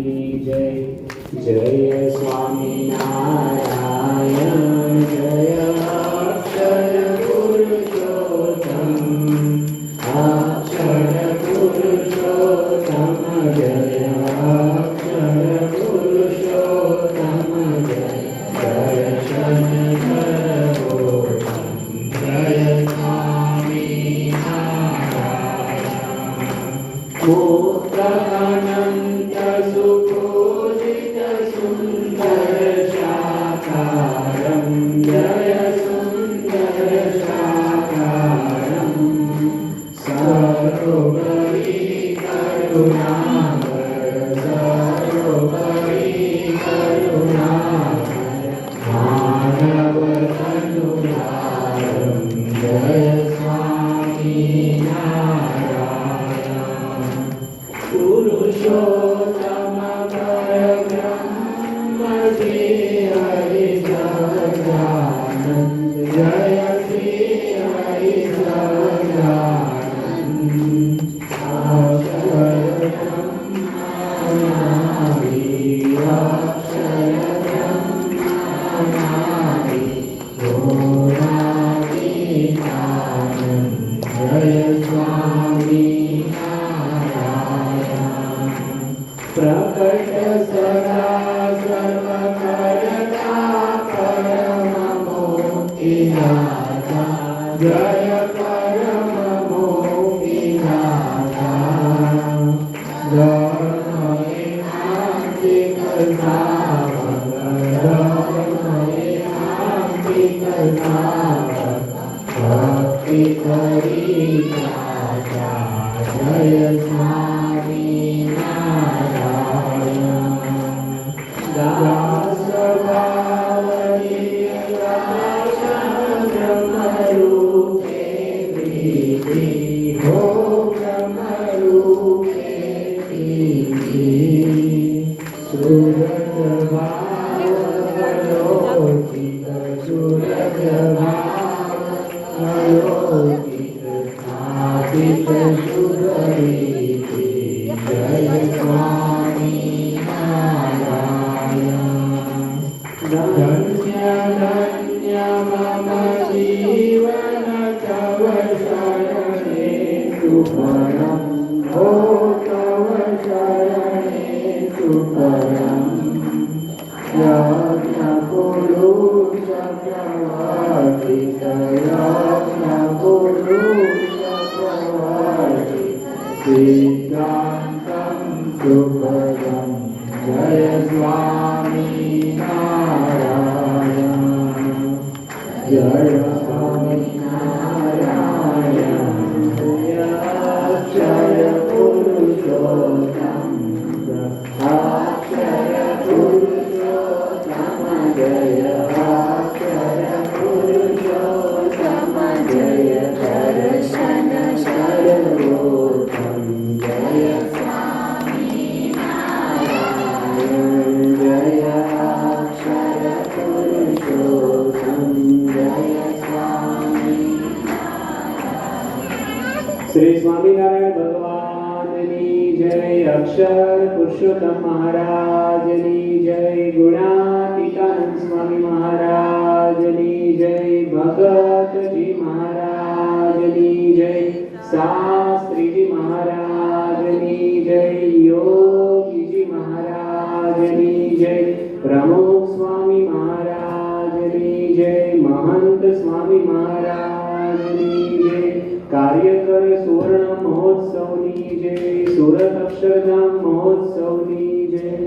जय जय स्वामी नारायण जय अक्षर पुरुषोत्तम जय अक्षर पुरुषोत्तम जय दर्शन सर्वोत्तम जय स्वामी मुक्त अनंत सुपूजित सुंदर शाकारं जय सुंदर शाकारं सर्वोपरि करुणाकर सर्वोपरि करुणाकर मानव तनुधारं जय स्वामी पुरुषोत्तम परब्रह्म श्री हरि सच्चिदानंद जय श्री हरि सच्चिदानंद अक्षर ब्रह्मनादि अक्षर ब्रह्मनादि घोरातीतानंद जय स्वामी प्रकट सदा सर्वकर्ता परम मोक्षदाता जय परम मोक्षदाता धर्मैकान्तिक साधक धर्मैकान्तिक साधक भक्ति करी राजा जय स्वामी दास भावनी ब्रह्मरूपे प्रीति हो ब्रह्मरूपे प्रीति सूरत भावलोकित सूरत भावलोकित स्थापित शुभरीति जय स्वामी धन्य धन्य मम जीवन तव शरणे सुपरं हो तव शरणे सुपरं यज्ञ पुरुष प्रवर्तित यज्ञ पुरुष प्रवर्तित सिद्धान्तं सुपरं जय स्वामी जय स्वामी नारायण जय अक्षर पुरुषोत्तम अक्षर पुरुषोत्तम जय अक्षर पुरुषोत्तम जय दर्शन सर्वोत्तम जय स्वामी नारायण जय अक्षर पुरुषोत्तम श्री स्वामीनारायण भगवाननी जय अक्षर पुरुषोत्तम महाराजनी जय गुणातीतानंद स्वामी महाराजनी जय भगत जी महाराजनी जय शास्त्री जी महाराजनी जय योगी जी महाराजनी जय प्रमुख स्वामी महाराजनी जय महंत स्वामी महाराजनी जय कार्यकर सुवर्ण महोत्सवनी जय सुरत अक्षरधाम महोत्सवनी जय